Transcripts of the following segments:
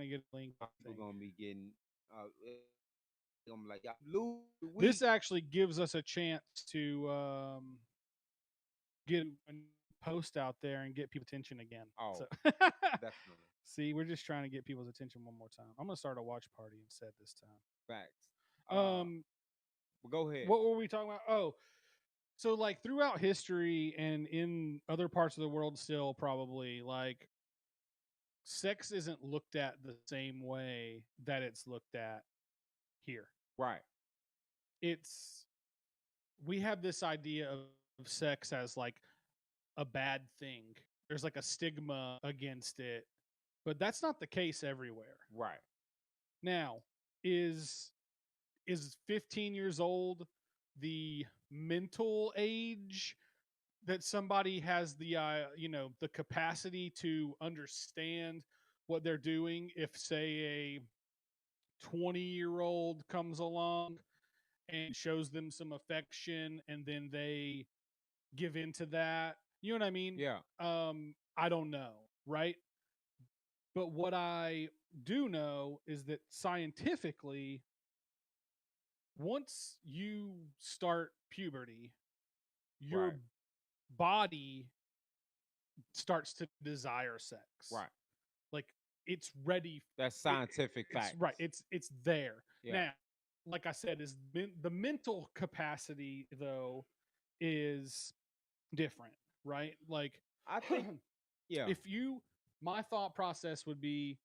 to get a link, I We're think. gonna be getting. Uh, I'm like, y'all lose the This week. actually gives us a chance to get a post out there and get people's attention again. Oh, So, definitely see, we're just trying to get people's attention one more time. I'm gonna start a watch party instead this facts. time. But go ahead. What were we talking about? Oh, so like throughout history and in other parts of the world, still probably like sex isn't looked at the same way that it's looked at here. Right. It's we have this idea of sex as like a bad thing. There's like a stigma against it, but that's not the case everywhere. Right. Now, is 15 years old the mental age that somebody has the the capacity to understand what they're doing if say a 20-year-old comes along and shows them some affection and then they give into that. You know what I mean? Yeah. I don't know, right? But what I do know is that scientifically, once you start puberty, your Right. body starts to desire sex. Right. Like it's ready. That's scientific It's facts. right. It's there. Yeah. Now, like I said, is the mental capacity though is different, right? Like I think. Yeah. if you my thought process would be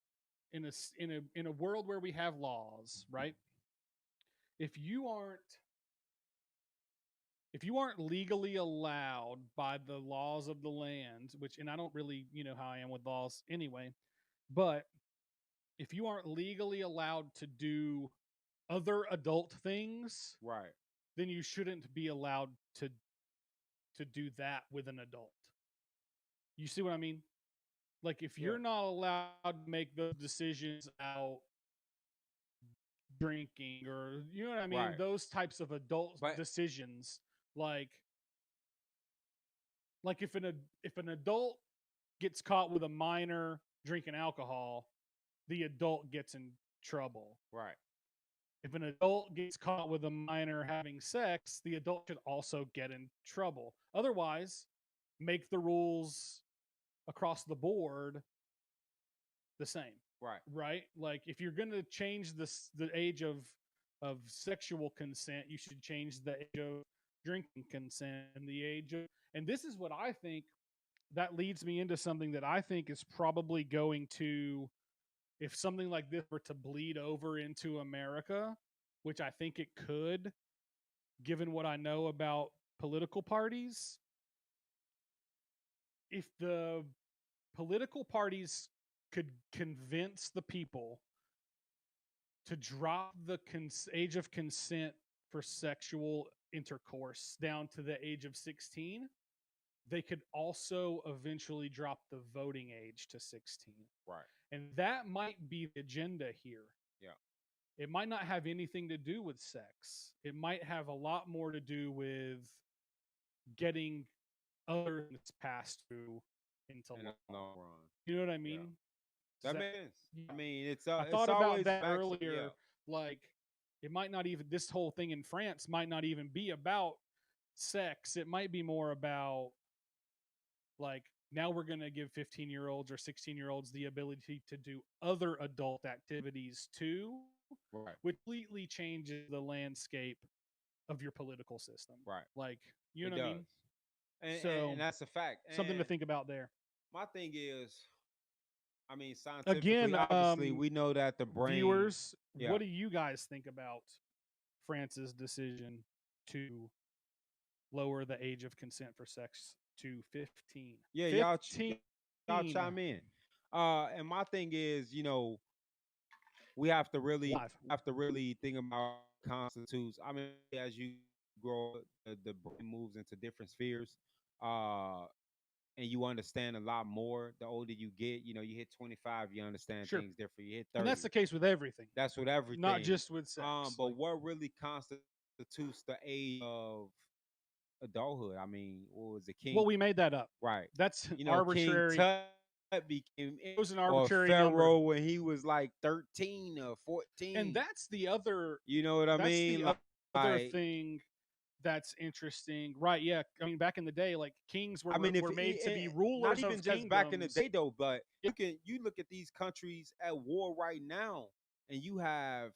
in a world where we have laws, right? If you aren't legally allowed by the laws of the land, which and I don't really, how I am with laws anyway, but if you aren't legally allowed to do other adult things, Right. then you shouldn't be allowed to do that with an adult. You see what I mean? Like if Yeah. you're not allowed to make those decisions out drinking or you know what I mean, Right. those types of adult But decisions, like if an adult gets caught with a minor drinking alcohol, the adult gets in trouble. right. If an adult gets caught with a minor having sex, the adult should also get in trouble. Otherwise, make the rules across the board the same, Right. right? Like if you're going to change the age of sexual consent, you should change the age of drinking consent and the age of and this is what I think that leads me into something that I think is probably going to if something like this were to bleed over into America, which I think it could, given what I know about political parties, if the political parties could convince the people to drop the age of consent for sexual intercourse down to the age of 16, they could also eventually drop the voting age to 16. Right. And that might be the agenda here. Yeah. It might not have anything to do with sex. It might have a lot more to do with getting other things passed through into In law. the long run. You know what I Yeah. mean? That That, makes sense. yeah. I mean, I it's thought about always that facts. Yeah. earlier. Like, it might not even, this whole thing in France might not even be about sex. It might be more about, like, now we're going to give 15-year-olds or 16-year-olds the ability to do other adult activities too, Right. which completely changes the landscape of your political system. Right. Like, you It know what I does. mean? And, So, and that's a fact. something to And think about there. my thing is, I mean, Again, scientifically, obviously, we know that the brain. viewers, Yeah. what do you guys think about France's decision to lower the age of consent for sex to 15? Yeah. 15. Y'all chime in. And my thing is, we have to really Live. think about constitutes. I mean, as you grow, the brain moves into different spheres. Uh, and you understand a lot more the older you get. You hit 25, you understand Sure. things different. You hit And 30, that's the case with everything, that's with not everything. just with sex. But Like, what really constitutes the age of adulthood? I mean, what was it, well, King? we made that up. Right. That's King arbitrary. Tut became It was an or arbitrary number. Pharaoh when he was like 13 or And 14. that's the other You know what I that's mean? the other Like thing that's interesting. Right, yeah. I mean, back in the day, like kings I mean, if were made to be not rulers even of just back in the kingdoms. day though, but Yeah, you look at these countries at war right now, and you have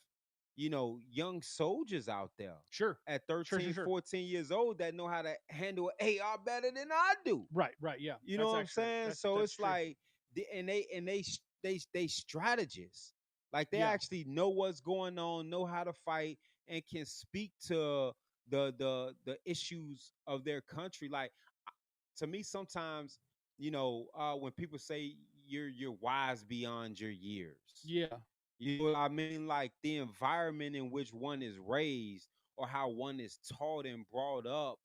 young soldiers out there sure. at Sure, sure, 13, sure. 14 years old that know how to handle AR better than I do. Right, right, yeah. You know That's what I'm actually saying? So that's it's true. like they strategists. Like they Yeah, actually know what's going on, know how to fight, and can speak to the issues of their country. Like to me, sometimes when people say you're wise beyond your years, yeah. you know what I mean? Like the environment in which one is raised or how one is taught and brought up,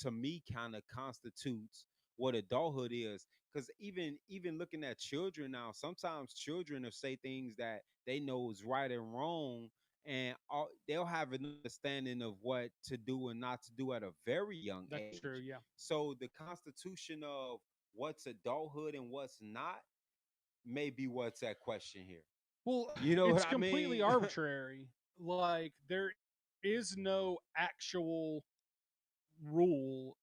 to me kind of constitutes what adulthood is. Because even looking at children now, sometimes children will say things that they know is right and wrong, and they'll have an understanding of what to do and not to do at a very young That's true, age. yeah. So the constitution of what's adulthood and what's not may be what's at question here. Well, You know what it's I completely mean? arbitrary. Like there is no actual rule,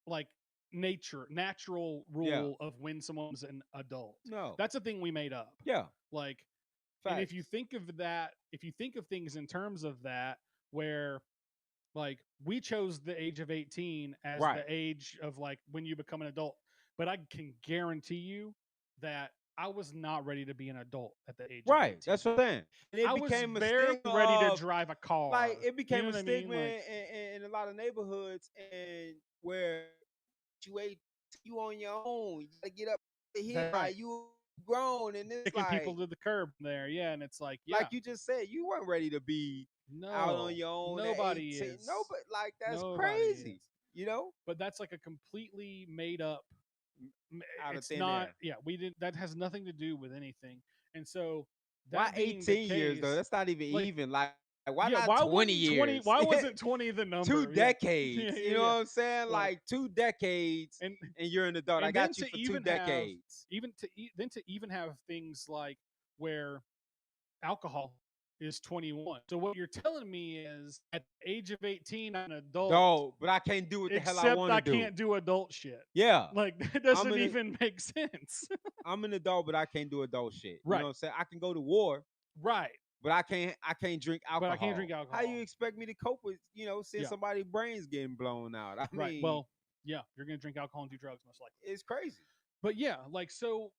like natural Yeah. rule of when someone's an adult. No. That's a thing we made up. Yeah. Like, and if you Facts. think of that, if you think of things in terms of that, where like we chose the age of 18 as the Right. age of like when you become an adult, but I can guarantee you that I was not ready to be an adult at the age of Right. 18. That's what I'm saying. And it I was became a barely stigma ready to of drive a like car. it You know became a what I mean? stigma Like in a lot of neighborhoods and where you ain't you on your own. You gotta get up here. that's right. You grown and it's Kicking people to the curb there. Yeah. And it's yeah, like you just said, you weren't ready to be out on no, your own at nobody 18. No, is. but like that's Nobody crazy. is. You know? But that's like a completely made up. Out of It's thin not. air. Yeah, we didn't. That has nothing to do with anything. And so Why that being the 18 years though? case, That's not even like even. Like why yeah, not why 20 wouldn't 20? years? Why wasn't 20 the Two number? Yeah, yeah, decades. yeah, You know yeah. what I'm saying? Like Like 2 decades and and you're an adult. I and then got you to for two even have decades. then to even have things like where alcohol is 21. So what you're telling me is at the age of 18, I'm an adult, No, but I can't do what the hell I except want to I do. can't do adult shit. Yeah. Like that I'm doesn't an even make sense. I'm an adult, but I can't do adult shit. You know Right, what I'm saying? I can go to war, right. but I can't drink But I can't alcohol. drink How you alcohol. expect me to cope with, seeing Yeah, somebody's brains getting blown out? I right. mean, Well, yeah, you're gonna drink alcohol and do drugs most likely. it's crazy. But yeah, like so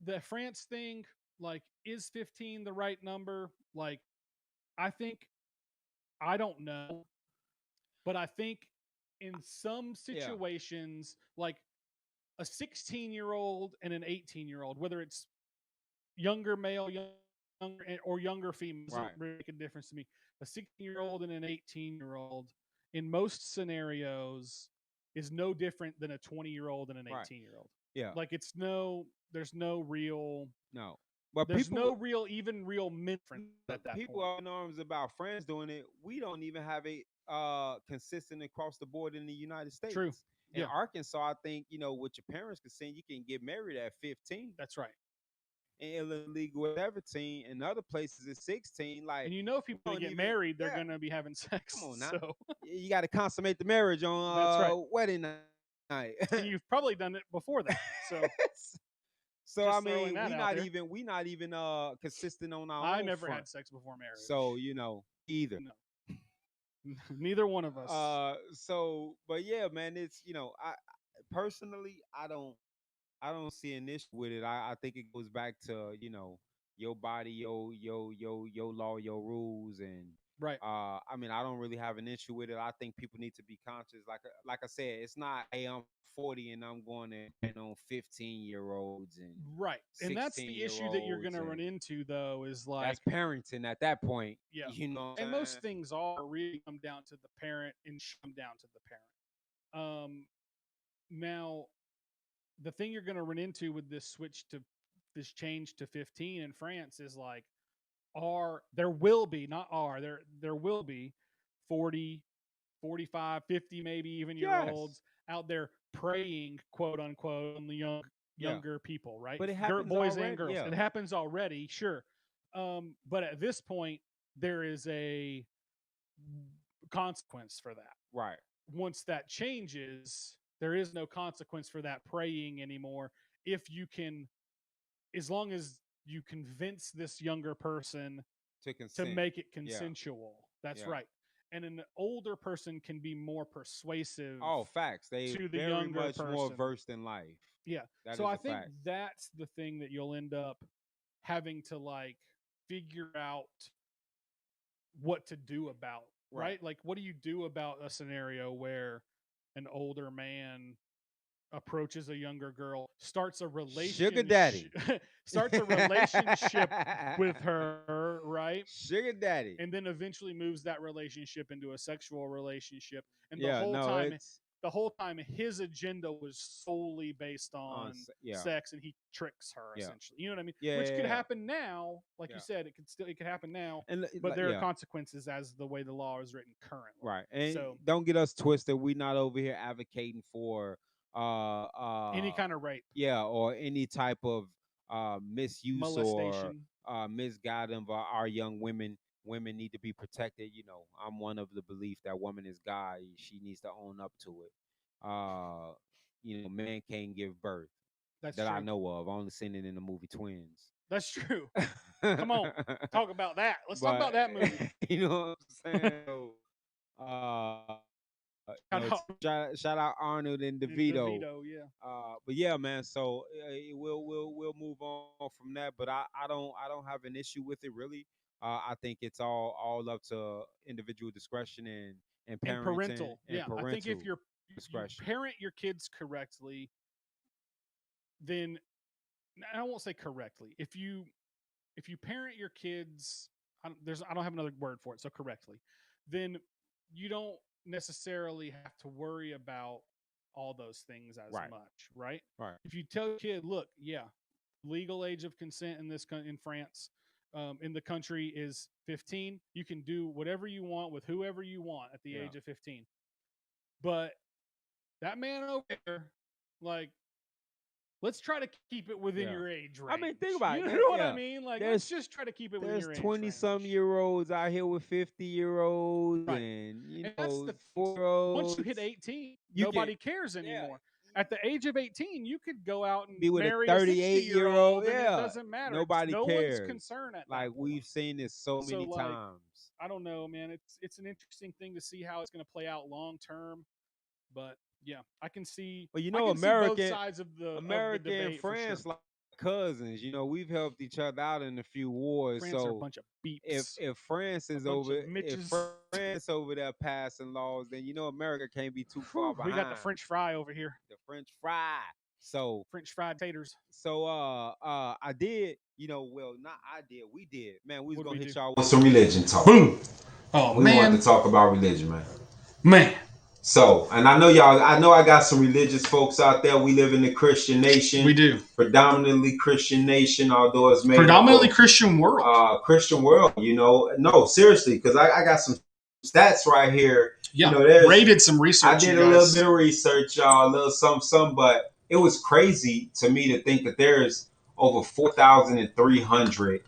the France thing, like, is 15 the right number? Like, I think I don't know, but I think in some Yeah. situations, like a 16-year-old and an 18-year-old, whether it's younger male, younger or younger female, doesn't Right. really make a difference to me. A 16-year-old and an 18-year-old in most scenarios is no different than a 20-year-old and an Right. 18-year-old. Yeah. Like it's no, there's no real, No. But there's no people real, even real difference at that people point. are in arms about friends doing it. We don't even have it consistent across the board in the United True. States. In Yeah, Arkansas, I think, with your parents' consent, you can get married at 15. that's right. In illegal at 17. In other places, it's 16. Like, And you know, if people we are going don't to get even, married, they're yeah, going to be having come sex. on now. So You got to consummate the marriage that's right. on wedding night. And you've probably done it before that. So So I just throwing mean, that out there. we not even consistent on our I own never front. had sex before So, marriage. either. No, neither one of us. But yeah, man, it's I personally I don't see an issue with it. I think it goes back to, your body, your law, your rules, and Right. I mean, I don't really have an issue with it. I think people need to be conscious. Like I said, it's not, hey, I'm 40 and I'm going to on 15-year-olds and Right. And that's 16 the year issue that you're going olds, to and run into, though, is that's like, parenting at that point. yeah. You know what And I'm most saying? things are really come down to the parent and come down to the parent. Now, the thing you're going to run into with this change to 15 in France is like, there will be, not are, there will be 40, 45, 50, maybe even year Yes. olds out there preying, quote unquote, on the young younger people, right? But it happens Boys already. and girls. Yeah. It happens already, sure. But at this point, there is a consequence for that. Right. Once that changes, there is no consequence for that praying anymore. If you can, as long as you convince this younger person to make it consensual. That's right. And an older person can be more persuasive. Oh, facts. They to the very younger much person. more versed in life. Yeah. So I think that's the thing that you'll end up having to like figure out what to do about, right? Like, what do you do about a scenario where an older man approaches a younger girl, starts a relationship, Sugar daddy, starts a relationship with her, right? Sugar daddy, and then eventually moves that relationship into a sexual relationship, and the whole time his agenda was solely based on sex, and he tricks her essentially. You know what I mean? Yeah, which could happen now, like you said, it could happen now, but there are consequences as the way the law is written currently. Right. And so don't get us twisted, we're not over here advocating for any kind of rape, or any type of misuse molestation, or misguidance of our young women. Women need to be protected. You know, I'm one of the belief that woman is God. She needs to own up to it. You know, man can't give birth. That's that true. I know of. I only seen it in the movie Twins. That's true. Come on, talk about that. Let's talk about that movie. You know what I'm saying? Shout out Arnold and DeVito. Yeah. But yeah, man. So we'll move on from that. But I don't have an issue with it really. I think it's all up to individual discretion and parental. Yeah, I think if you parent your kids correctly, then I won't say correctly. If you parent your kids, I don't have another word for it. So correctly, then you don't necessarily have to worry about all those things as much, right? Right. If you tell your kid, look, legal age of consent in France, in the country is 15. You can do whatever you want with whoever you want at the age of 15. But that man over there, like, let's try to keep it within your age range. I mean, think about it. You know what I mean? Like, let's just try to keep it within your age range. There's 20-some-year-olds out here with 50-year-olds, and that's the 4-year-olds. Once you hit 18, nobody cares anymore. At the age of 18, you could go out and be with marry a 38-year-old. and it doesn't matter. Nobody no cares. one's concerned at like that point. We've seen this so many times. I don't know, man. It's an interesting thing to see how it's going to play out long term, but yeah, I can see. But American both sides of the America of the and France like cousins. You know, we've helped each other out in a few wars. France are a bunch of beeps. If France is over there passing laws, then America can't be too far behind. We got the French fry over here. The French fry. So French fried taters. So I did. Not I did. We did. Man, we was gonna hit y'all with some religion talk. Boom. Oh we man, wanted to talk about religion, man. Man. So, and I know I got some religious folks out there. We live in the Christian nation. We do. Predominantly Christian nation, although it's made predominantly Christian world. Christian world, no, seriously, because I got some stats right here. Yeah, rated some research. I did a little bit of research, y'all, a little something, but it was crazy to me to think that there's over 4,300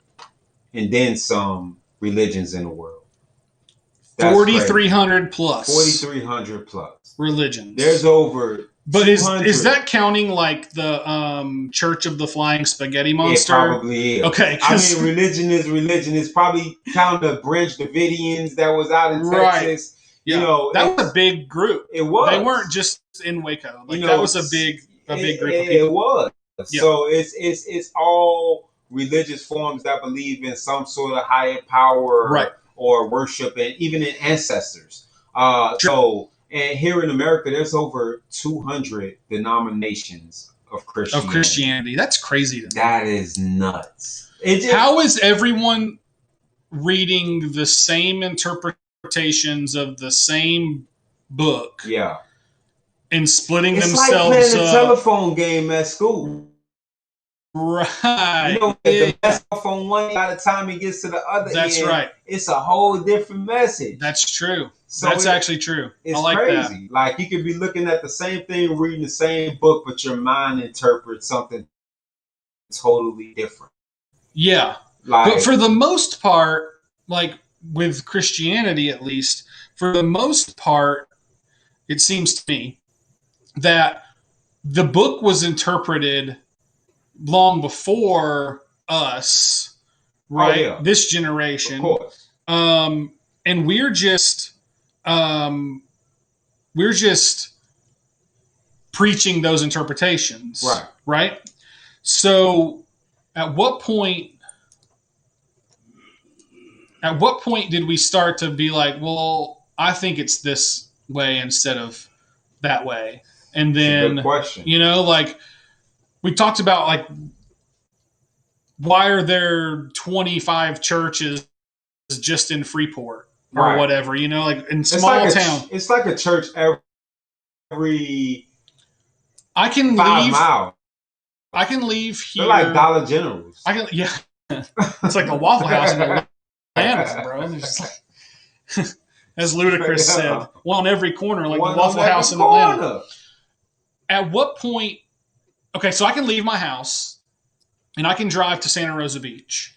and then some religions in the world. 4,300 plus. 4,300 plus religions. There's over. But is that counting like the Church of the Flying Spaghetti Monster? It probably is. Okay. I mean, religion is religion. It's probably counting the Branch Davidians that was out in Texas. Yeah. That was a big group. It was. They weren't just in Waco. Like that was a big group of people. It was. Yeah. So it's all religious forms that believe in some sort of higher power or worship, and even in ancestors. And here in America, there's over 200 denominations of Christianity. That's crazy to me. That is nuts. How is everyone reading the same interpretations of the same book? Yeah. And splitting it's themselves up. It's like playing a telephone game at school. Right. The best cell phone money by the time it gets to the other That's end. right. It's a whole different message. That's true. So that's actually true. It's I like crazy. that. Like you could be looking at the same thing, reading the same book, but your mind interprets something totally different. Yeah. Like, but for the most part, like with Christianity at least, for the most part, it seems to me that the book was interpreted long before us, right? Oh, yeah. This generation. Of course. And we're just preaching those interpretations. Right. Right? So at what point did we start to be like, well, I think it's this way instead of that way? And then, that's a good question. You know, like we talked about, like, why are there 25 churches just in Freeport or whatever, you know, like in small town? It's like a church every I can 5 leave. miles. I can leave here. They're like Dollar Generals. Yeah. It's like a Waffle House in Atlanta, bro. There's just like, as Ludacris said, one on every corner, like the Waffle House in Atlanta. At what point? Okay, so I can leave my house and I can drive to Santa Rosa Beach,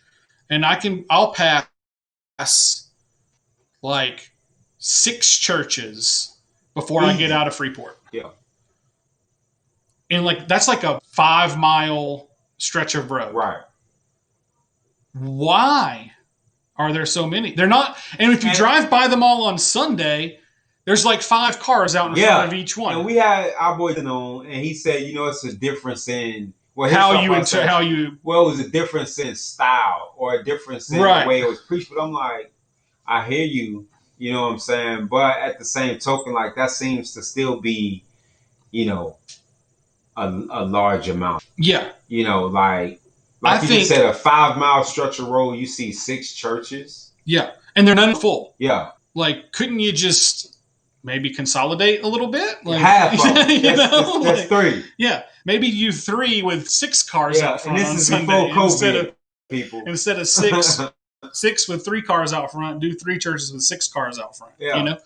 and I'll pass like 6 churches before I get out of Freeport. Yeah. And like that's like a 5-mile stretch of road. Right. Why are there so many? They're not. And if you drive by them all on Sunday, there's like 5 cars out in front of each one. And we had our boy on, and he said, you know, it's a difference in well, it was a difference in style or a difference in the way it was preached. But I'm like, I hear you. You know what I'm saying? But at the same token, like that seems to still be, you know, a large amount. Yeah. You know, like you just said, a 5-mile stretch of road, you see 6 churches. Yeah. And they're none full. Yeah. Like, couldn't you just maybe consolidate a little bit? Like, half of them. That's 3. Yeah. Maybe you 3 with 6 cars out front and this on is Sunday. before COVID, Instead of 6 with 3 cars out front, do 3 churches with 6 cars out front. Yeah. You know?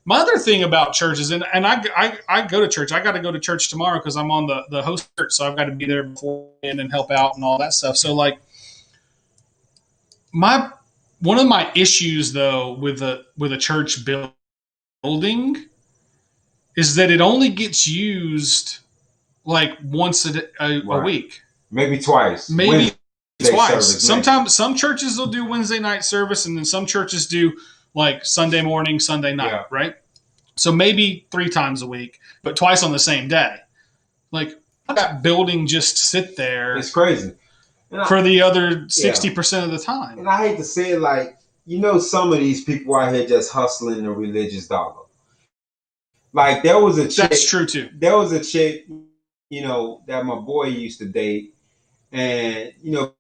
My other thing about churches, and I go to church. I got to go to church tomorrow because I'm on the host church, so I've got to be there beforehand and help out and all that stuff. So like, one of my issues though with a church building is that it only gets used like once a week, maybe twice, maybe twice. Service, sometimes some churches will do Wednesday night service, and then some churches do like Sunday morning, Sunday night, right? So maybe 3 times a week, but twice on the same day. Like, that building just sit there. It's crazy. For the other 60% of the time. And I hate to say it, like, you know, some of these people out here just hustling the religious dollar. Like, there was a chick. That's true, too. There was a chick, you know, that my boy used to date. And, you know,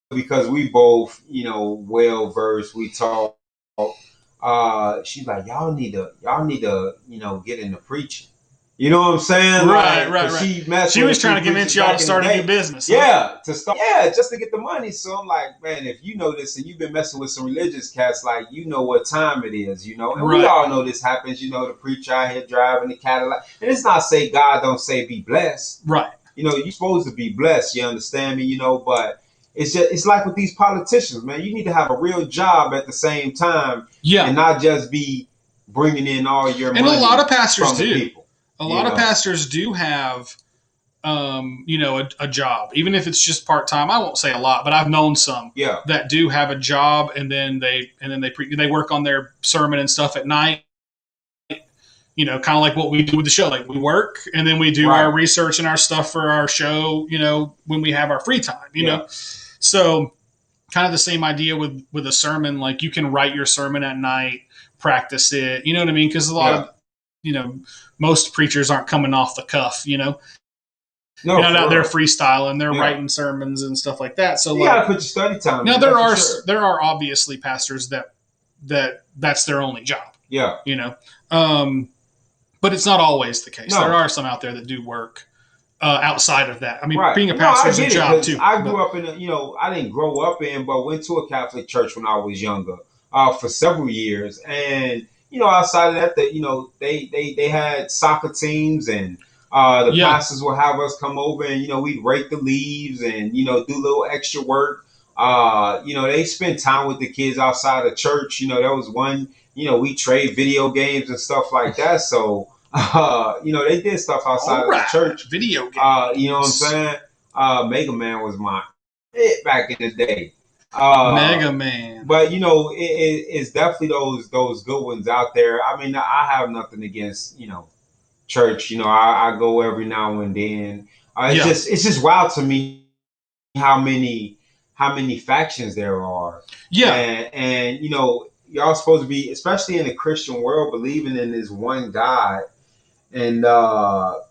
because we both, you know, well-versed, we talk. She's like, y'all need to, you know, get into preaching. You know what I'm saying? Right. She was trying to convince y'all to start a new business. Yeah, just to get the money. So I'm like, man, if you know this and you've been messing with some religious cats, like, you know what time it is, you know? And we all know this happens, you know, the preacher out here driving the Cadillac. And it's not say God don't say be blessed. Right. You know, you're supposed to be blessed, you understand me, you know, but it's like with these politicians, man. You need to have a real job at the same time, and not just be bringing in all your money. And a lot of pastors do. People, a lot of pastors do have, you know, a job, even if it's just part time. I won't say a lot, but I've known some that do have a job, and then they work on their sermon and stuff at night. You know, kind of like what we do with the show. Like, we work and then we do our research and our stuff for our show, you know, when we have our free time, you know. So kind of the same idea with a sermon. Like, you can write your sermon at night, practice it, you know what I mean? Because a lot of, you know, most preachers aren't coming off the cuff, you know. No, they're not out there freestyling. They're writing sermons and stuff like that. So you gotta put your study time. Now there are obviously pastors that's their only job. Yeah. You know. But it's not always the case. No. There are some out there that do work. outside of that. I mean, Right. being a No, pastor I is a get it, job 'cause too. I grew up in a, I didn't grow up in, but went to a Catholic church when I was younger, for several years. And, outside of that, they had soccer teams, and the Yeah. pastors would have us come over, and, we'd rake the leaves and, do a little extra work. They spent time with the kids outside of church. There was one, we trade video games and stuff like that. So, they did stuff outside All of the right. church. Video games. You know what I'm saying? Mega Man was my hit back in the day. Mega Man. But it's definitely those good ones out there. I mean, I have nothing against church. I go every now and then. It's just wild to me how many factions there are. Yeah. And y'all supposed to be, especially in the Christian world, believing in this one God, and the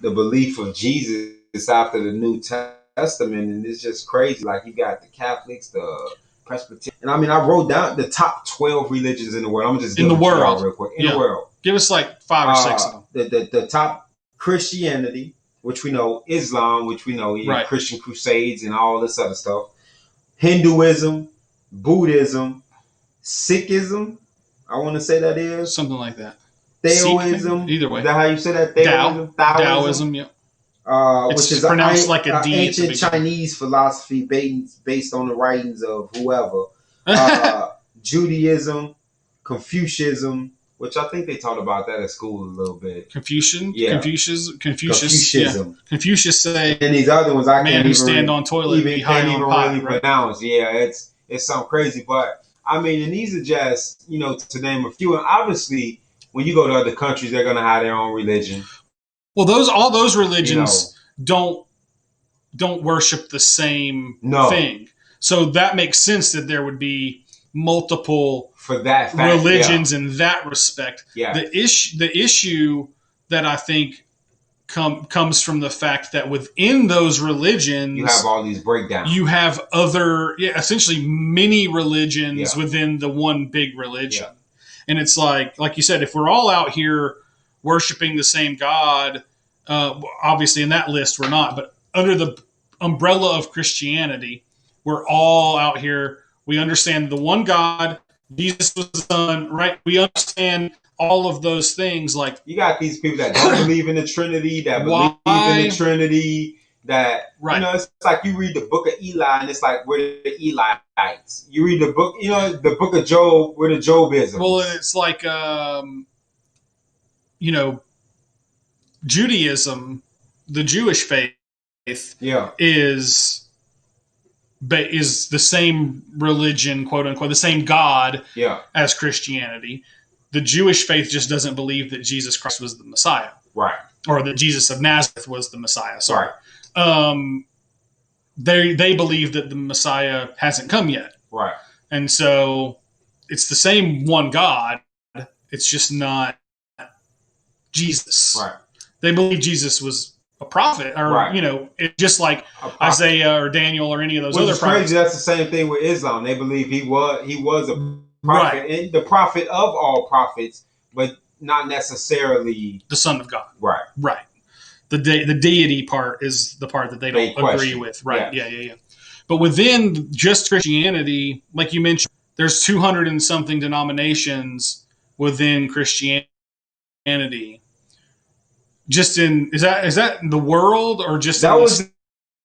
belief of Jesus after the New Testament, and it's just crazy. Like, you got the Catholics, the Presbyterian, and I mean, I wrote down the top 12 religions in the world. I'm just in the world real quick. In the world, give us like 5 or 6 of them. The top: Christianity, which we know; Islam, which we know; Right. Christian Crusades and all this other stuff; Hinduism, Buddhism, Sikhism. I want to say that is something like that. Theoism. Either way. Is that how you say that? Theoism? Taoism, yeah. Which is pronounced like a D. Ancient Chinese philosophy based on the writings of whoever. Judaism, Confucianism, which I think they taught about that at school a little bit. Confucianism. Confucianism. Yeah. Confucius say, and these other ones I man can't who even stand on toilet even, be high can't on even pot, really right? pronounce. Yeah, it's something crazy. But I mean, and these are just to name a few. And obviously, when you go to other countries, they're gonna have their own religion. Well, all those religions don't worship the same thing. So that makes sense that there would be multiple for that fact, religions in that respect. Yeah. The issue that I think comes from the fact that within those religions, you have all these breakdowns. You have other, essentially many religions within the one big religion. Yeah. And it's like you said, if we're all out here worshiping the same God, obviously in that list we're not, but under the umbrella of Christianity, we're all out here. We understand the one God, Jesus was the Son, right? We understand all of those things. Like, you got these people that don't believe in the Trinity, that believe in the Trinity, that it's like you read the book of Eli, and it's like, we're the Elites. You read the book, the book of Job, we're the Jobisms. Well, it's like Judaism, the Jewish faith, is the same religion, quote unquote, the same God as Christianity. The Jewish faith just doesn't believe that Jesus Christ was the Messiah. Right. Or that Jesus of Nazareth was the Messiah. Sorry. Right. They believe that the Messiah hasn't come yet. Right. And so it's the same one God. It's just not Jesus. Right. They believe Jesus was a prophet, or just like Isaiah or Daniel or any of those other prophets. Crazy. That's the same thing with Islam. They believe he was a prophet, and the prophet of all prophets, but not necessarily the Son of God. Right. Right. The deity part is the part that they don't agree with. Right. Yeah. But within just Christianity, like you mentioned, there's 200 and something denominations within Christianity. Just is that in the world, or just America?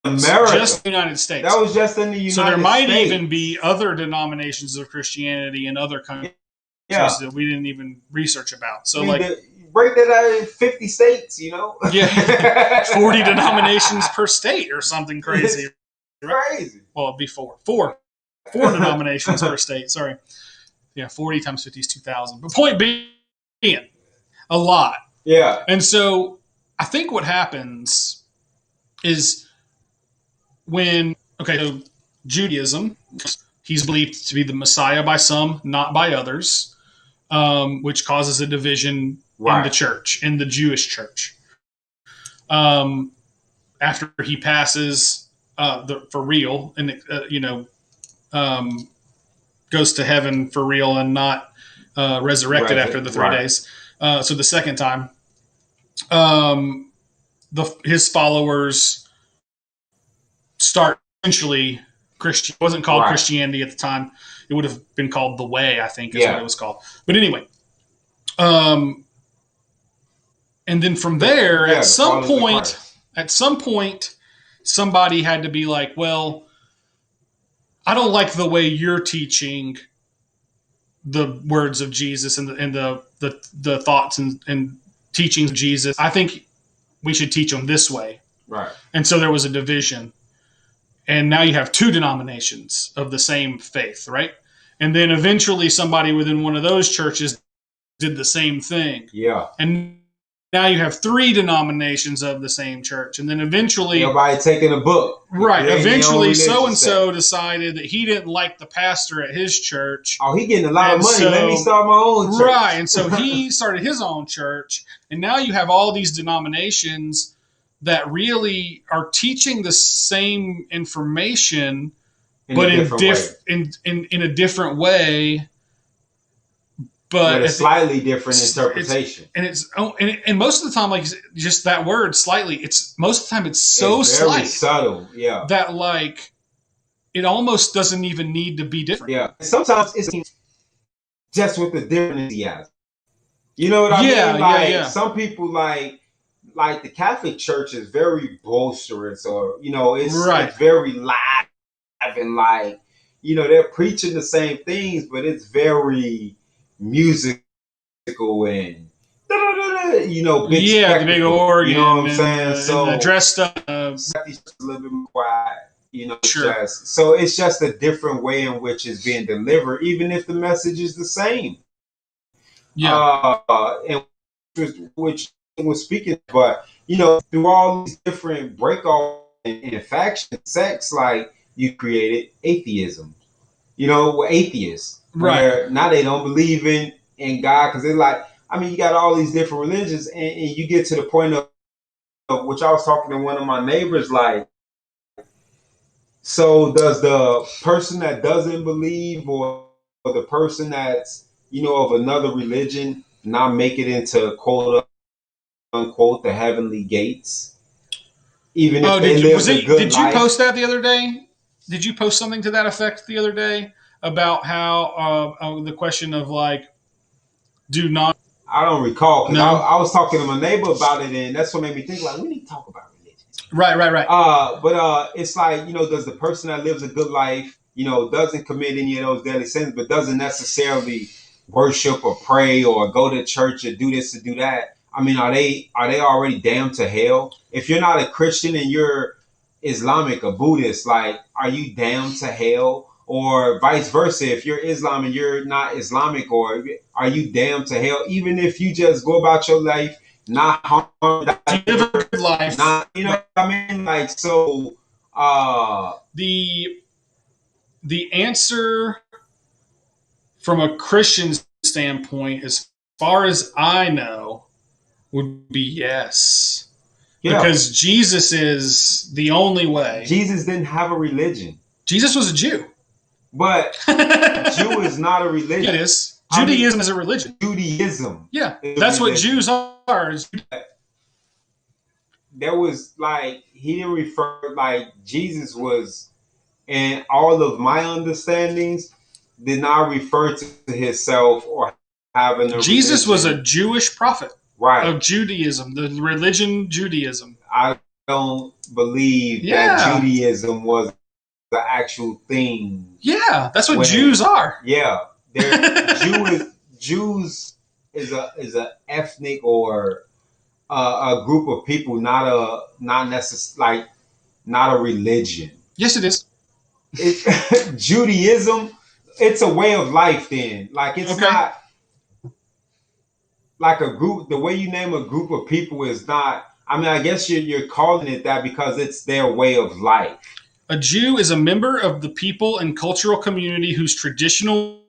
Just the United States. That was just in the United States. So there might even be other denominations of Christianity in other countries that we didn't even research about. So break that out in 50 states, Yeah, 40 denominations per state or something crazy. Crazy. Well, it'd be four denominations per state. Sorry. Yeah, 40 times 50 is 2,000. But point being, a lot. Yeah. And so I think what happens is so Judaism, he's believed to be the Messiah by some, not by others, which causes a division in the church, in the Jewish church. After he passes for real and, goes to heaven for real and not resurrected after the 3 days. So the second time, his followers start essentially Christian. It wasn't called Christianity at the time. It would have been called the Way, I think, is what it was called. But anyway, and then from there, at some point, somebody had to be like, well, I don't like the way you're teaching the words of Jesus and the thoughts and teachings of Jesus. I think we should teach them this way. Right. And so there was a division. And now you have two denominations of the same faith, right? And then eventually somebody within one of those churches did the same thing. Yeah. And now you have three denominations of the same church. And then eventually... Everybody taking a book. Right. Eventually so-and-so decided that he didn't like the pastor at his church. Oh, he getting a lot of money. So, let me start my own church. Right. And so he started his own church. And now you have all these denominations that really are teaching the same information, but in a different way. But a slightly different interpretation. And most of the time, like just that word slightly, it's most of the time it's so slight. Very subtle, yeah. That like it almost doesn't even need to be different. Yeah. Sometimes it's just with the different enthusiasm. You know what I mean? Like some people like the Catholic Church is very boisterous, or it's very live and like they're preaching the same things, but it's very musical and the big organ, you know what I'm saying? So and dressed up, a little bit more quiet, sure. So it's just a different way in which it's being delivered, even if the message is the same. Yeah, and which was speaking, but through all these different breakoffs and factions, sects, like you created atheism. Atheists. Where now they don't believe in God, because they're like, you got all these different religions, and you get to the point of which I was talking to one of my neighbors, like, so does the person that doesn't believe or the person that's of another religion not make it into quote unquote the heavenly gates, even if they live a good life? Did you post that the other day? Did you post something to that effect the other day about how the question of like, do not? I don't recall, because I was talking to my neighbor about it, and that's what made me think like we need to talk about religion. Right. But it's like, does the person that lives a good life, doesn't commit any of those daily sins, but doesn't necessarily worship or pray or go to church or do this or do that? Are they already damned to hell? If you're not a Christian and you're Islamic or Buddhist, like, are you damned to hell? Or vice versa, if you're Islam and you're not Islamic, or are you damned to hell? Even if you just go about your life, not harm, live a good life, not, what I mean? Like, so the answer from a Christian standpoint, as far as I know, would be yes. Yeah. Because Jesus is the only way. Jesus didn't have a religion. Jesus was a Jew. But Jew is not a religion. It is. Judaism is a religion. Judaism. Yeah, that's what Jews are. There was like, he didn't refer, like Jesus was, and all of my understandings did not refer to himself or having a Jesus religion. Was a Jewish prophet. Right. Of Judaism, the religion Judaism. I don't believe that Judaism was the actual thing. Yeah, that's what Jews are. Yeah, Jews is a ethnic or a group of people, not a religion. Yes, it is. Judaism, it's a way of life. Then, like, it's not like a group. The way you name a group of people is not. I guess you're calling it that because it's their way of life. A Jew is a member of the people and cultural community whose traditional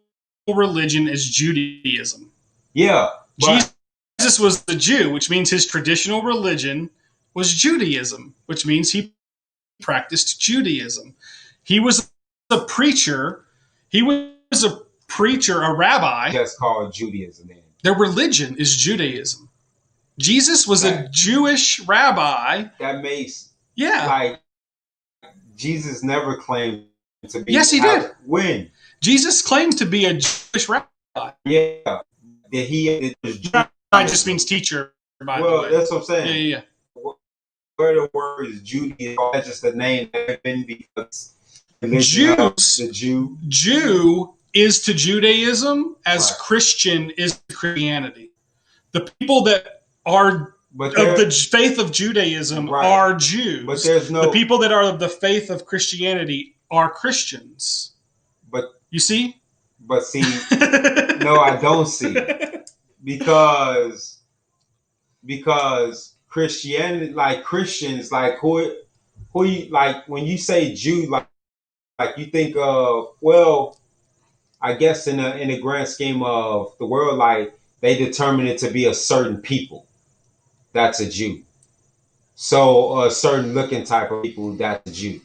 religion is Judaism. Yeah. Jesus was the Jew, which means his traditional religion was Judaism, which means he practiced Judaism. He was a preacher. A rabbi. Just called Judaism. Their religion is Judaism. Jesus was a Jewish rabbi. That makes Yeah. Jesus never claimed to be. Yes, he did. When? Jesus claimed to be a Jewish rabbi. Yeah. Did he? Rabbi just means teacher, by the way. Well, that's what I'm saying. Yeah. Where the word is Judaism, that's just a name that been because Jews, the Jew. Jew is to Judaism as Christian is to Christianity. The people that are of the faith of Judaism are Jews. But there's no. The people that are of the faith of Christianity are Christians. But you see? But see, no, I don't see. Because Christianity, like Christians, like who you like when you say Jew, like you think of, well, I guess in the grand scheme of the world, like they determine it to be a certain people. That's a Jew. So a certain looking type of people, that's a Jew.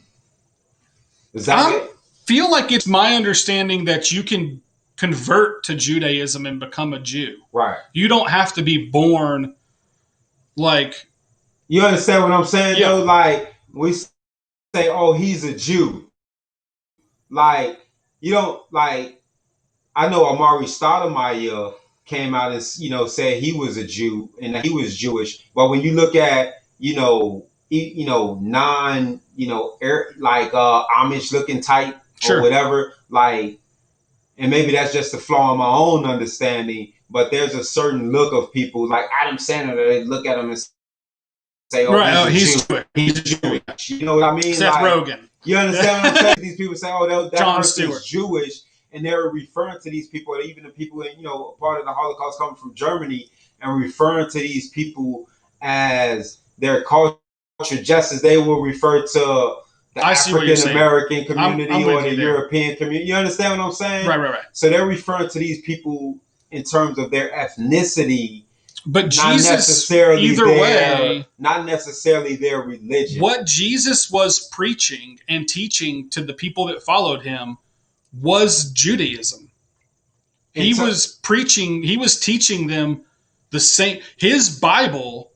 Is that it? Feel like it's my understanding that you can convert to Judaism and become a Jew. Right. You don't have to be born like. You understand what I'm saying? Yeah. Though, like we say, oh, he's a Jew. Like you don't like. I know Amari Stoudemire came out and said he was a Jew and that he was Jewish. But when you look at non Amish looking type or whatever, like, and maybe that's just a flaw in my own understanding. But there's a certain look of people like Adam Sandler that they look at him and say, "Oh, he's Jewish. He's Jewish." You know what I mean? Seth Rogen. You understand what I'm saying? These people say, "Oh, that Jon person's Stewart. Jewish." And they're referring to these people, even the people in, part of the Holocaust coming from Germany, and referring to these people as their culture, just as they will refer to the African American community or the European community. You understand what I'm saying? Right. So they're referring to these people in terms of their ethnicity, but Jesus, either way, not necessarily their religion. What Jesus was preaching and teaching to the people that followed him was Judaism. He was teaching them the same. His Bible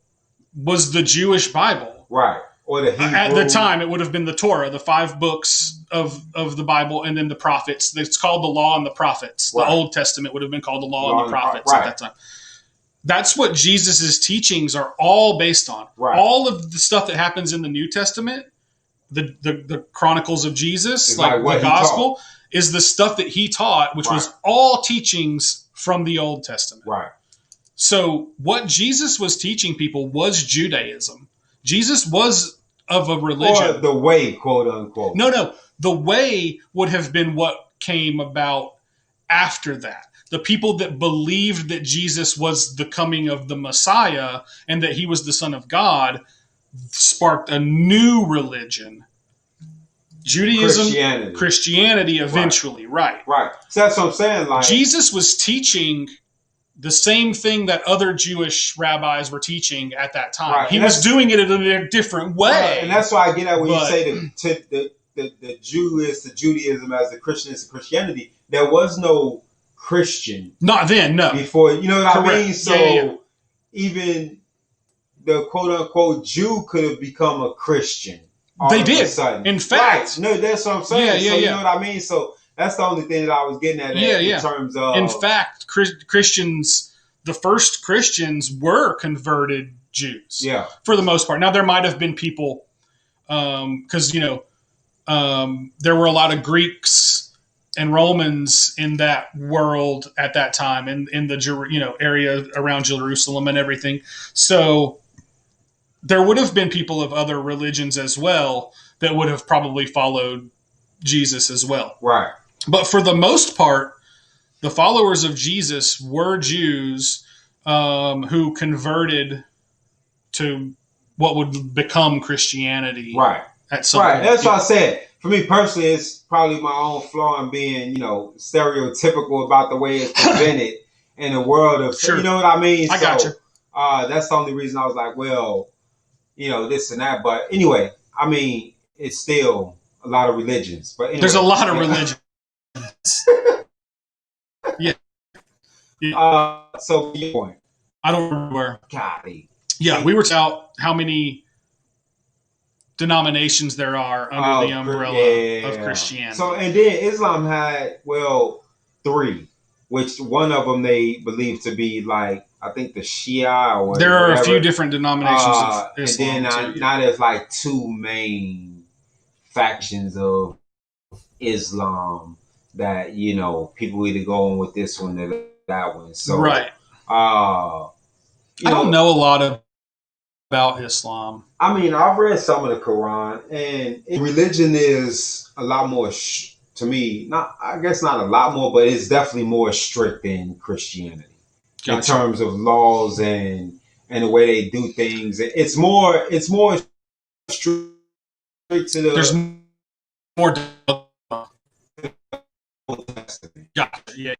was the Jewish Bible. Right. Or the Hebrew. At the time, it would have been the Torah, the 5 books of the Bible, and then the prophets. It's called the Law and the Prophets. Right. The Old Testament would have been called the Law and the Prophets at that time. That's what Jesus' teachings are all based on. Right. All of the stuff that happens in the New Testament, the Chronicles of Jesus, like the Gospel, is the stuff that he taught, which was all teachings from the Old Testament. Right. So what Jesus was teaching people was Judaism. Jesus was of a religion. Or the way, quote unquote. No. The way would have been what came about after that. The people that believed that Jesus was the coming of the Messiah and that he was the Son of God sparked a new religion. Judaism, Christianity eventually, right. So that's what I'm saying. Like Jesus was teaching the same thing that other Jewish rabbis were teaching at that time. Right. He was doing it in a different way. Right. And that's why I get at when you say the Jew is to Judaism as the Christian is to Christianity. There was no Christian. Not then, no. Before, you know what Correct. I mean? So even the quote unquote Jew could have become a Christian. They did. In fact. Right. No, that's what I'm saying. You know what I mean? So that's the only thing that I was getting at in terms of. In fact, Christians, the first Christians were converted Jews. Yeah. For the most part. Now, there might have been people, because, there were a lot of Greeks and Romans in that world at that time, in the area around Jerusalem and everything. So there would have been people of other religions as well that would have probably followed Jesus as well. Right. But for the most part, the followers of Jesus were Jews who converted to what would become Christianity. Right. At some point. That's what I said. For me personally, it's probably my own flaw in being, stereotypical about the way it's presented in the world of, you know what I mean? I got you. That's the only reason I was like, well, this and that. But anyway, I mean, it's still a lot of religions. But anyway, there's a lot of religions. Yeah. So your point. I don't remember where. Golly. Yeah, we were out how many denominations there are under the umbrella of Christianity. So, and then Islam had, 3, which one of them they believe to be like, I think the Shia or there are whatever. a few different denominations of Islam. And then now there's like 2 main factions of Islam that, people either go on with this one or that one. So, right. I don't know a lot about Islam. I mean, I've read some of the Quran, and religion is a lot more, to me, I guess not a lot more, but it's definitely more strict than Christianity. Gotcha. In terms of laws and the way they do things. It's more strict to the... There's more... Gotcha. Yeah.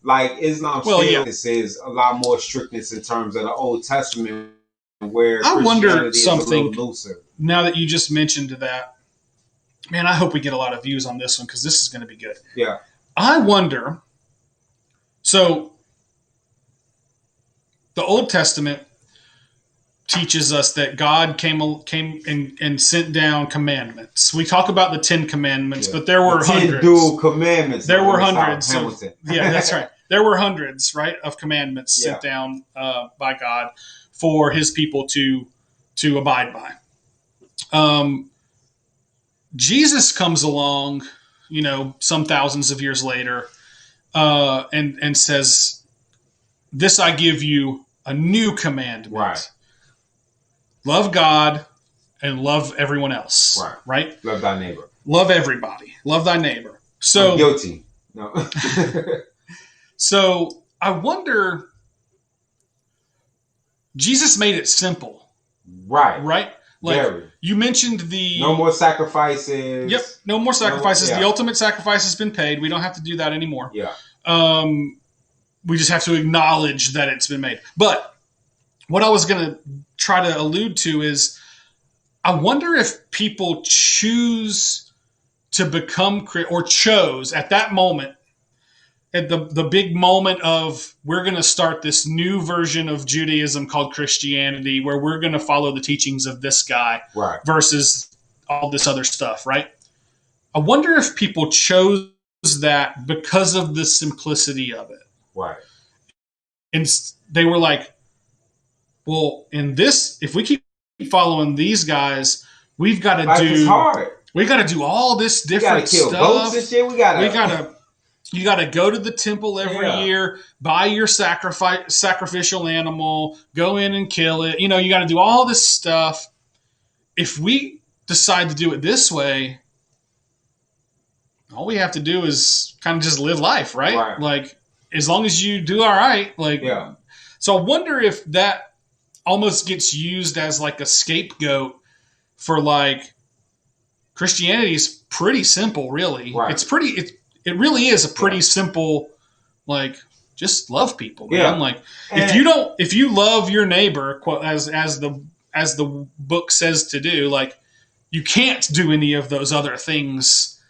Like Islam says a lot more strictness in terms of the Old Testament, where I wonder something is a looser. Now that you just mentioned that, man, I hope we get a lot of views on this one because this is going to be good. Yeah. I wonder, so the Old Testament teaches us that God came and sent down commandments. We talk about the 10 commandments, but there were hundreds. 10 dual commandments. There were hundreds. Yeah, that's right. There were hundreds, right, of commandments sent down by God for his people to abide by. Jesus comes along, some thousands of years later, and says, "This I give you a new commandment." Right. Love God and love everyone else. Right? Love thy neighbor. Love everybody. Love thy neighbor. So I'm guilty. No. So I wonder, Jesus made it simple. Right. Like very. You mentioned the... No more sacrifices. Yep. No more sacrifices. The ultimate sacrifice has been paid. We don't have to do that anymore. Yeah. We just have to acknowledge that it's been made. But what I was going to try to allude to is, I wonder if people choose to become, or chose at that moment, at the big moment of, we're going to start this new version of Judaism called Christianity, where we're going to follow the teachings of this guy versus all this other stuff, right? I wonder if people chose that because of the simplicity of it. Right. And they were like, well, in this, if we keep following these guys, we've got to do... It's hard. We got to do all this different stuff. We got to kill goats and shit. You got to go to the temple every year, buy your sacrificial animal, go in and kill it. You got to do all this stuff. If we decide to do it this way, all we have to do is kind of just live life, right? Like, as long as you do all right. So I wonder if that almost gets used as like a scapegoat for like, Christianity is pretty simple, really. Right. It really is a pretty simple, like, just love people, man. Yeah. Like, if you love your neighbor, as the book says to do, like, you can't do any of those other things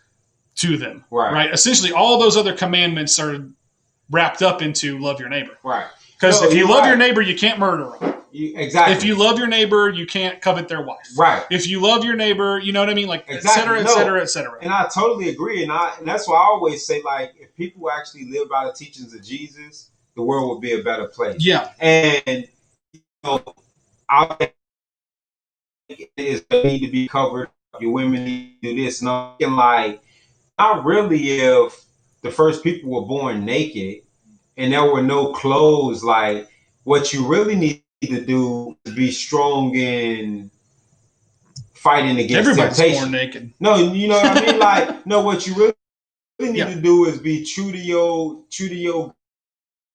to them, right? Essentially, all those other commandments are wrapped up into love your neighbor, right? Because if you love your neighbor, you can't murder them. Exactly. If you love your neighbor, you can't covet their wife. Right. If you love your neighbor, you know what I mean? Like, et cetera, et cetera, et cetera. And I totally agree. And that's why I always say, like, if people actually live by the teachings of Jesus, the world would be a better place. Yeah. And, I think it need to be covered. Your women need to do this. And like, not really if the first people were born naked and there were no clothes. Like, what you really need to do is be strong in fighting against temptation. Born naked. No, you know what I mean? Like, no, what you really need to do is be true to your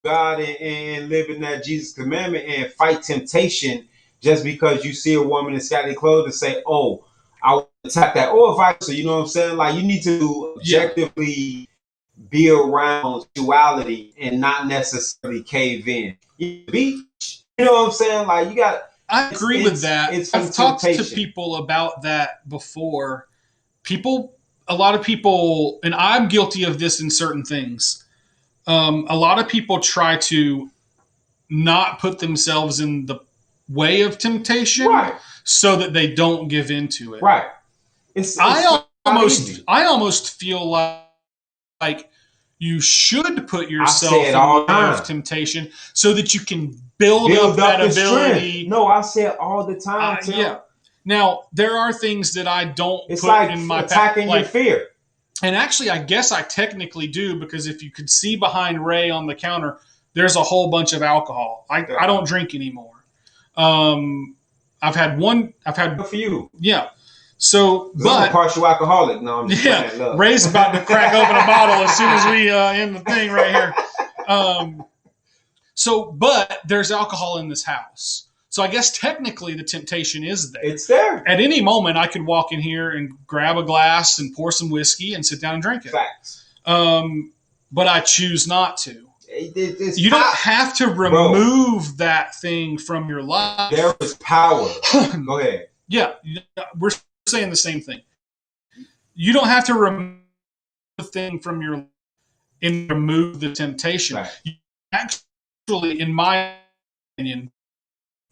God and live in that Jesus commandment and fight temptation just because you see a woman in scantily clothes and say, oh, I will attack that. Or so you know what I'm saying? Like, you need to objectively be around sexuality and not necessarily cave in. You know what I'm saying? Like, you got... I agree with that. I've talked to people about that before. A lot of people, and I'm guilty of this in certain things. A lot of people try to not put themselves in the way of temptation, Right. so that they don't give into it. Right. It's I easy. almost feel like you should put yourself say it in all the the way time. of temptation so that you can build up that the ability. strength. No, I say it all the time. Tim. Yeah. Now, there are things that I don't It's put like in my attacking your fear. And actually, I guess I technically do, because if you could see behind Ray on the counter, there's a whole bunch of alcohol. I don't drink anymore. I've had Good for you. Yeah. So, but I'm a partial alcoholic. No, I'm just playing. Look. Ray's about to crack open a bottle as soon as we end the thing right here. But there's alcohol in this house. So I guess technically the temptation is there. It's there. At any moment, I could walk in here and grab a glass and pour some whiskey and sit down and drink it. Facts. But I choose not to. You don't have to remove that thing from your life. There is power. Go ahead. Yeah, we're saying the same thing. You don't have to remove the thing from your life and remove the temptation. Right. You actually, in my opinion,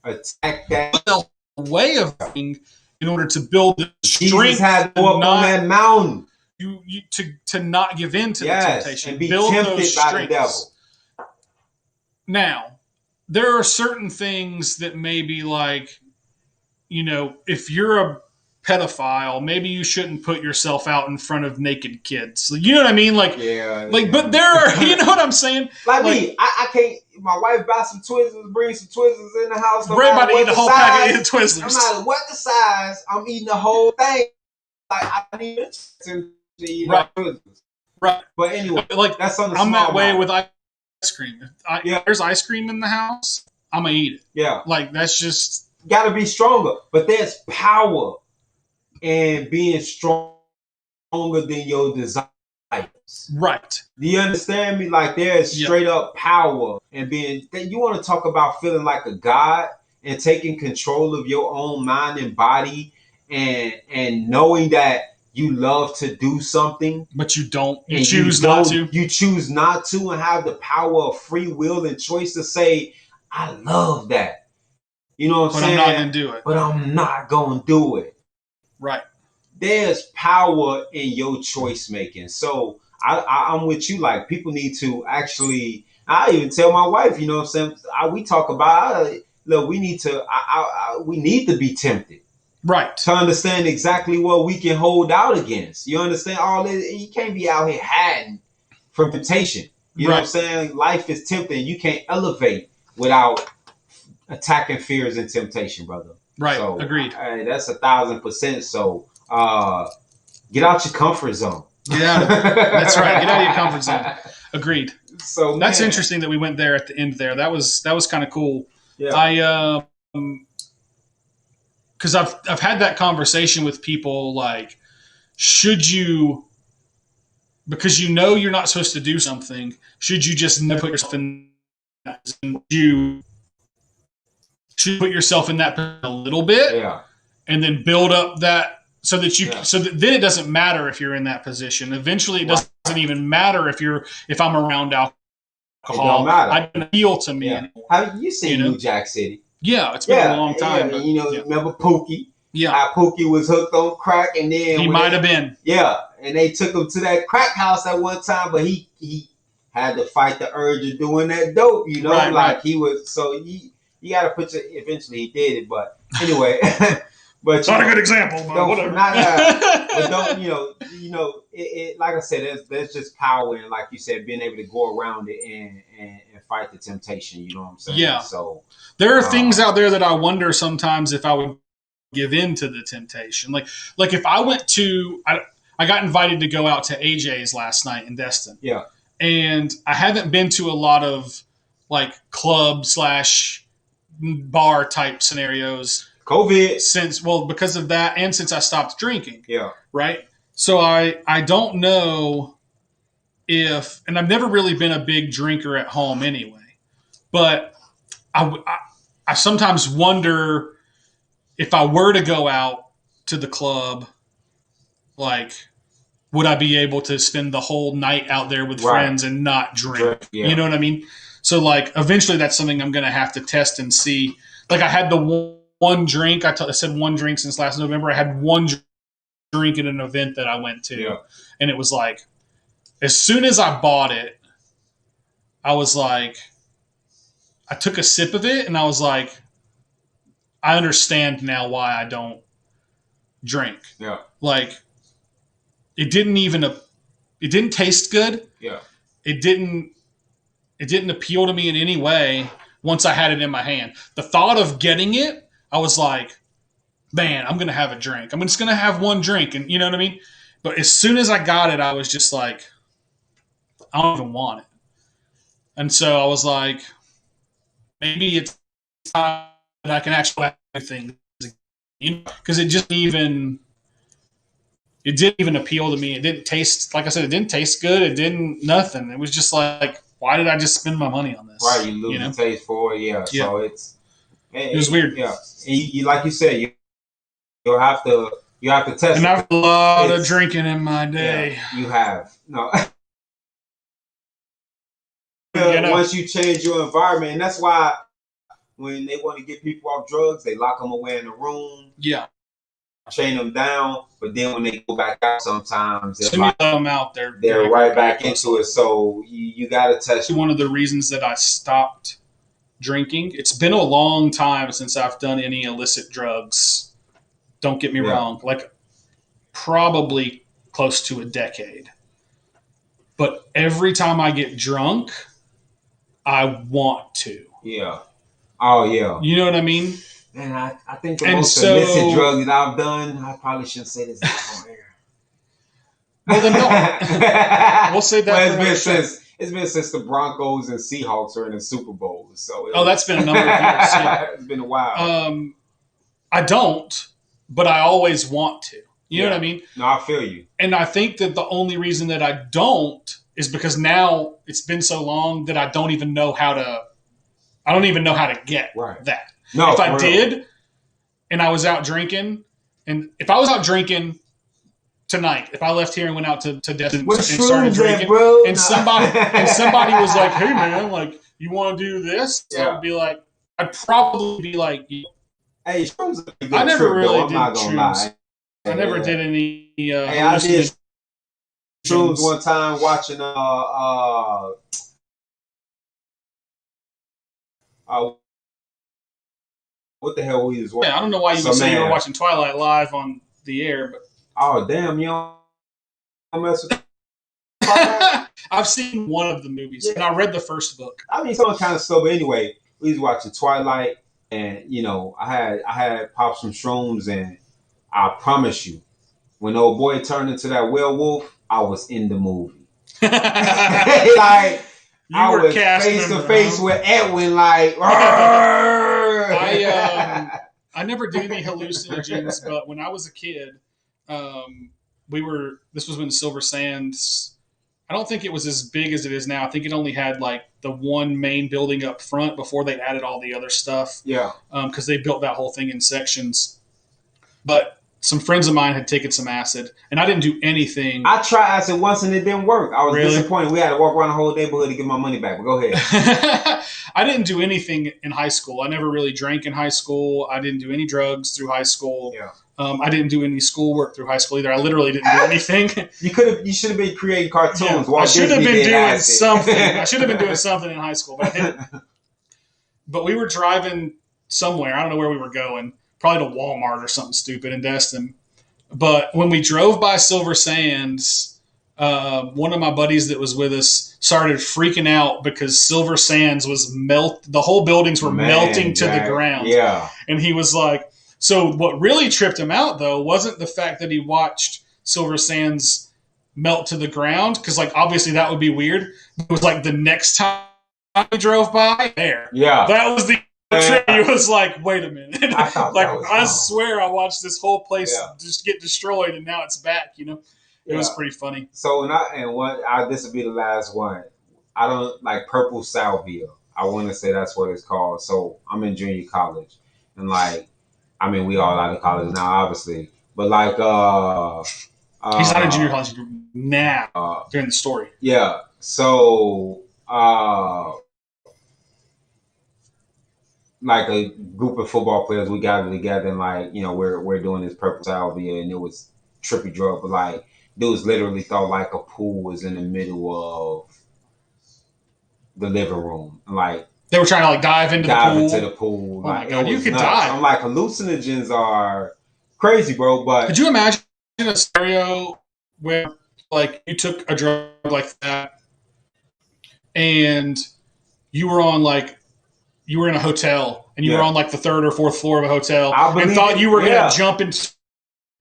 attack that way of thinking in order to build the strength. Jesus had to go up on that mountain. You to not give in to the temptation and be build tempted those by strengths. the devil. Now, there are certain things that maybe, like, if you're a pedophile, maybe you shouldn't put yourself out in front of naked kids. You know what I mean? Like, but there are, you know what I'm saying? Like me, I can't. My wife buy some Twizzlers, bring some Twizzlers in the house. No Ray about to eat the whole packet of Twizzlers. No matter what the size, I'm eating the whole thing. Like, I need to eat Twizzlers. Right. But anyway, like, that's on the I'm small that way matter. with ice cream. If there's ice cream in the house, I'm going to eat it. Yeah. Like, that's just... Got to be stronger. But there's power in being stronger than your desires. Right. Do you understand me? Like, there's straight up power in being... You want to talk about feeling like a god and taking control of your own mind and body and knowing that you love to do something, but you don't. You choose not to. You choose not to, and have the power of free will and choice to say, "I love that." You know what I'm saying? But I'm not gonna do it. But I'm not gonna do it. Right. There's power in your choice making. So I'm with you. Like, people need to actually. I even tell my wife, you know what I'm saying? We talk about look. We need to. We need to be tempted. Right. To understand exactly what we can hold out against. You understand? You can't be out here hiding from temptation. You know what I'm saying? Life is tempting. You can't elevate without attacking fears and temptation, brother. Right. So, agreed. That's 1,000%. So get out your comfort zone. Get out of it. That's right. Get out of your comfort zone. Agreed. So that's interesting that we went there at the end there. That was kind of cool. Yeah. Because I've had that conversation with people, like, should you, because you're not supposed to do something, should you just never put yourself in that position? You should put yourself in that position a little bit, and then build up that so that then it doesn't matter if you're in that position. Eventually, it doesn't even matter if I'm around alcohol. It don't matter. I don't appeal to me anymore. Have you seen New Jack City? Yeah, it's been a long time. But, remember Pookie? Yeah. How Pookie was hooked on crack, and then he might have been. Yeah, and they took him to that crack house at one time, but he had to fight the urge of doing that dope, he was. So you got to put your. Eventually, he did it, but anyway. But it's not a good example, but whatever. But don't it like I said, there's just power in, like you said, being able to go around it and fight the temptation. You know what I'm saying? Yeah. So there are things out there that I wonder sometimes if I would give in to the temptation. Like if I went to, I got invited to go out to AJ's last night in Destin. Yeah. And I haven't been to a lot of like club / bar type scenarios. COVID. Because of that, and since I stopped drinking. Yeah. Right. So I don't know if, and I've never really been a big drinker at home anyway, but I sometimes wonder if I were to go out to the club, like, would I be able to spend the whole night out there with friends and not drink? Yeah. You know what I mean? So like eventually that's something I'm going to have to test and see. Like I had the one drink. I said one drink since last November. I had one drink at an event that I went to, and it was like, as soon as I bought it, I was like, I took a sip of it, and I was like, I understand now why I don't drink. Yeah. Like, it didn't taste good. Yeah. It didn't appeal to me in any way once I had it in my hand. The thought of getting it, I was like, man, I'm going to have a drink. I'm just going to have one drink. And you know what I mean? But as soon as I got it, I was just like, I don't even want it. And so I was like, maybe it's time that I can actually do things. Because it didn't even appeal to me. It didn't taste, like I said, it didn't taste good. It didn't, nothing. It was just like, why did I just spend my money on this? Right, you lose the taste for it, yeah. So it was weird. Yeah, and you like you said, you'll have to test. And I've had a lot of drinking in my day. Yeah, you have once you change your environment, and that's why when they want to get people off drugs, they lock them away in a room. Yeah. Chain them down, but then when they go back out, sometimes they're let them out. They're right back into it. So you got to test. One of the reasons that I stopped drinking, it's been a long time since I've done any illicit drugs. Don't get me wrong, like probably close to a decade. But every time I get drunk, I want to. Yeah. Oh yeah. You know what I mean? And I think the most illicit drug that I've done, I probably shouldn't say this on air. Well, then no. We'll say that. Well, it's been since the Broncos and Seahawks are in the Super Bowl. So that's been a number of years. Yeah. It's been a while. I don't, but I always want to. You know what I mean? No, I feel you. And I think that the only reason that I don't is because now it's been so long that I don't even know how to get that. No, if I did, and I was out drinking, and if I was out drinking tonight, if I left here and went out to Destin and started drinking, and somebody was like, "Hey man, like you want to do this?" So I'd probably be like, "Hey, shrooms are good." I never really did shrooms. I never did any. I did shrooms one time watching what the hell we was watching? Yeah, I don't know why you would say you were watching Twilight live on the air, but oh damn, you don't mess with I've seen one of the movies, and I read the first book. I mean, some kind of stuff. But anyway, we was watching Twilight, and I had popped some shrooms, and I promise you, when old boy turned into that werewolf, I was in the movie. Like I was face to face with Edwin, like. I never did any hallucinogens, but when I was a kid, this was when Silver Sands, I don't think it was as big as it is now. I think it only had like the one main building up front before they added all the other stuff. Yeah. Because they built that whole thing in sections. But some friends of mine had taken some acid, and I didn't do anything. I tried acid once and it didn't work. I was disappointed. We had to walk around the whole neighborhood to get my money back. But go ahead. I didn't do anything in high school. I never really drank in high school. I didn't do any drugs through high school. Yeah. I didn't do any schoolwork through high school either. I literally didn't do anything. You should have been creating cartoons. Yeah, I should have been doing something. I should have been doing something in high school, but I didn't. But we were driving somewhere. I don't know where we were going. Probably to Walmart or something stupid in Destin. But when we drove by Silver Sands, one of my buddies that was with us started freaking out because Silver Sands was the whole buildings were melting to the ground. Yeah. And he was like, so what really tripped him out though wasn't the fact that he watched Silver Sands melt to the ground, because like obviously that would be weird. It was like the next time we drove by there. Yeah. That was the he was like, wait a minute. I swear I watched this whole place just get destroyed and now it's back, It was pretty funny. So, this will be the last one. I don't like purple salvia. I want to say that's what it's called. So, I'm in junior college. And we all out of college now, obviously. But he's not in junior college now during the story. Yeah. So, like a group of football players, we gathered together and like, you know, we're doing this purple salvia and it was trippy drug, but like dudes literally thought like a pool was in the middle of the living room. Like they were trying to like dive into the pool. Oh like my God, it you was could nuts. die. I'm like, hallucinogens are crazy, bro. But could you imagine a scenario where like you took a drug like that and you were in a hotel and you were on like the third or fourth floor of a hotel and thought you were going to jump into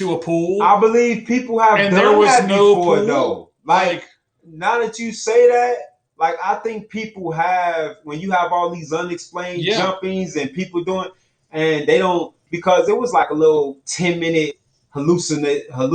a pool? I believe people have and done there was that no before, pool? though. Like, now that you say that, like, I think people have, when you have all these unexplained jumpings and people doing, and they don't, because it was like a little 10-minute hallucination.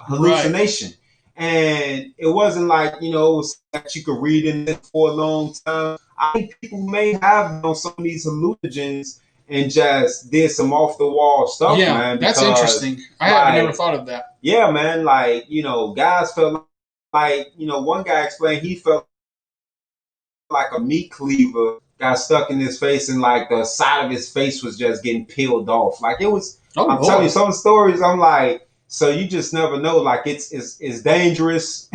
Right. And it wasn't like, you know, it was that you could read in it for a long time. I think people may have on some of these hallucinogens and just did some off the wall stuff, man. That's interesting. I never thought of that. Yeah, man. Like, you know, guys felt like, you know, one guy explained he felt like a meat cleaver got stuck in his face and like the side of his face was just getting peeled off. Like it was, I'm telling you some stories. I'm like, so you just never know. Like it's dangerous.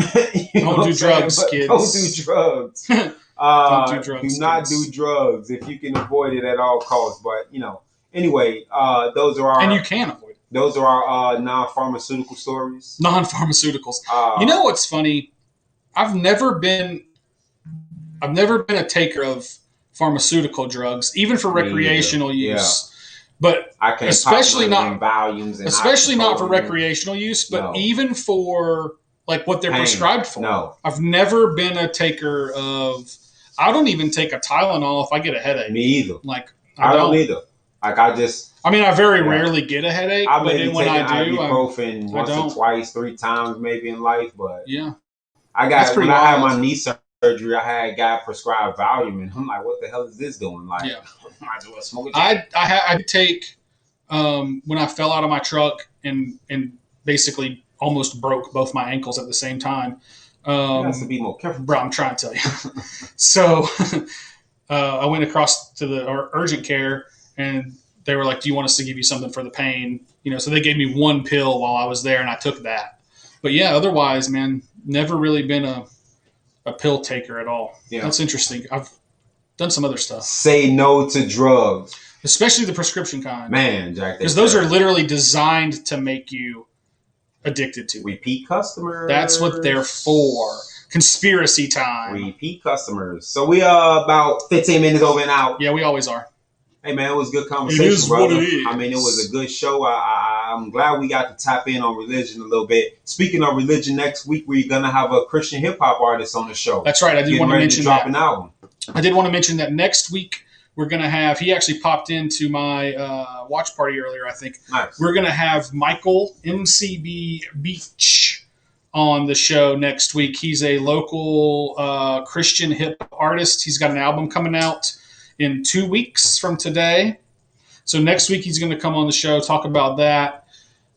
Don't do drugs, kids. Don't do drugs. Don't do drugs. Do not do drugs if you can avoid it at all costs. But you know, anyway, those are our and you can avoid it. Those are our non-pharmaceutical stories. Non-pharmaceuticals. You know what's funny? I've never been a taker of pharmaceutical drugs, even for recreational use. But especially not for recreational use, but even for like what they're prescribed for. No. I've never been a taker of. I don't even take a Tylenol if I get a headache. Me either. Like I don't either. Like I mean, I very rarely get a headache, but then when I do, ibuprofen once or twice, 3 times maybe in life. But yeah, I had my knee surgery, I had a guy prescribed Valium, and I'm like, what the hell is this doing? Like, might as well smoke it. I take when I fell out of my truck and basically almost broke both my ankles at the same time. You have to be more careful, bro. I'm trying to tell you. So I went across to the urgent care, and they were like, "Do you want us to give you something for the pain?" You know, so they gave me one pill while I was there, and I took that. But yeah, otherwise, man, never really been a pill taker at all. Yeah. That's interesting. I've done some other stuff. Say no to drugs. Especially the prescription kind. Man, Jack. Because those are literally designed to make you addicted to. Repeat customers. That's what they're for. Conspiracy time. Repeat customers. So we are about 15 minutes over and out. Yeah, we always are. Hey, man, it was a good conversation, it is brother. What it is. I mean, it was a good show. I'm glad we got to tap in on religion a little bit. Speaking of religion, next week we're going to have a Christian hip-hop artist on the show. That's right. I did want to mention that. An album. I did want to mention that next week we're going to have, he actually popped into my watch party earlier, I think. Nice. We're going to have Michael MCB Beach on the show next week. He's a local Christian hip artist. He's got an album coming out in 2 weeks from today. So next week he's going to come on the show, talk about that.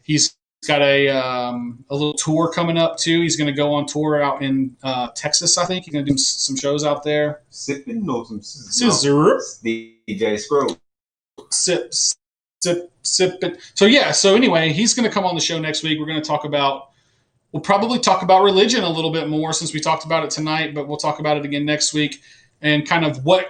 He's got a little tour coming up too. He's going to go on tour out in Texas, I think. He's going to do some shows out there. Sipping or some scissor. DJ Screw. Sip it. So anyway, he's going to come on the show next week. We're going to talk about, we'll probably talk about religion a little bit more since we talked about it tonight, but we'll talk about it again next week and kind of we'll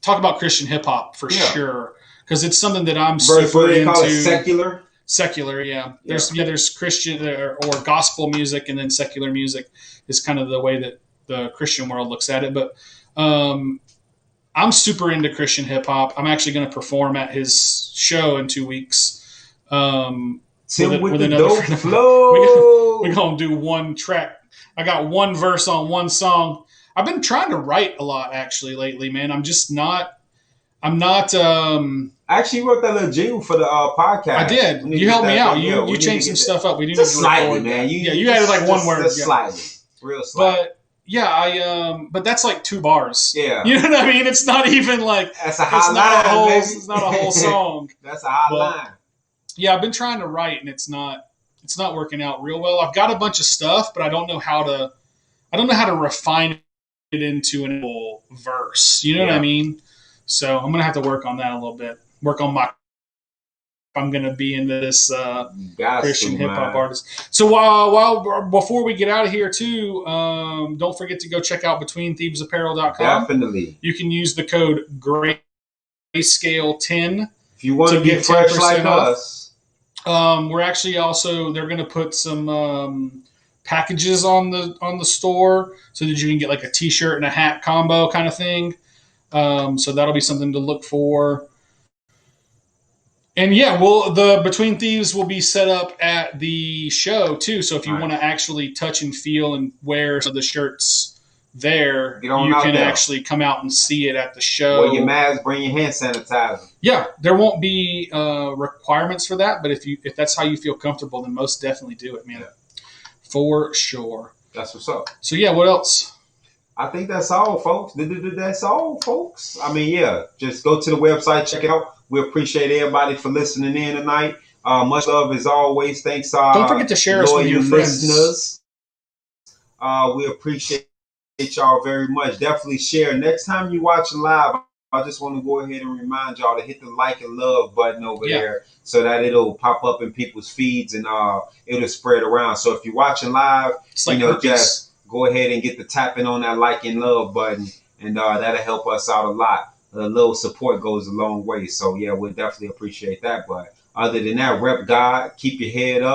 talk about Christian hip hop for sure, because it's something that I'm super into. Call it secular, yeah. There's Christian or gospel music, and then secular music is kind of the way that the Christian world looks at it. But I'm super into Christian hip hop. I'm actually going to perform at his show in 2 weeks. With another flow. We're going to do one track. I got one verse on one song. I've been trying to write a lot actually lately, man. I'm not. I actually wrote that little jingle for the podcast. I did. You helped me out. You changed some stuff up. We need just to slightly, man. You added like one word. Just slightly, real slightly. But yeah, but that's like 2 bars. Yeah, you know what I mean. It's not even like that's a high line. It's not a whole song. That's a high line. Yeah, I've been trying to write, and it's not working out real well. I've got a bunch of stuff, but I don't know how to refine it into an whole verse. You know what I mean? So I'm gonna have to work on that a little bit. Work on my. I'm gonna be into this Christian hip hop artist. So while before we get out of here too, don't forget to go check out BetweenThievesApparel.com. Definitely. You can use the code Grayscale10 if you want to be fresh like us. We're actually also they're gonna put some packages on the store so that you can get like a t-shirt and a hat combo kind of thing. So that'll be something to look for. And yeah, the Between Thieves will be set up at the show too. So if you want to actually touch and feel and wear some of the shirts there, you can actually come out and see it at the show. Wear your mask, bring your hand sanitizer. Yeah, there won't be requirements for that, but if that's how you feel comfortable, then most definitely do it, man. Yeah. For sure. That's what's up. So yeah, what else? I think that's all, folks. That's all, folks. I mean, yeah, just go to the website, check it out. We appreciate everybody for listening in tonight. Much love as always. Thanks, don't forget to share us with your listeners. We appreciate y'all very much. Definitely share. Next time you watch live, I just want to go ahead and remind y'all to hit the like and love button over there so that it'll pop up in people's feeds and it'll spread around. So if you're watching live, just go ahead and get the tapping on that like and love button, and that'll help us out a lot. A little support goes a long way. So yeah, we'll definitely appreciate that. But other than that, rep God, keep your head up.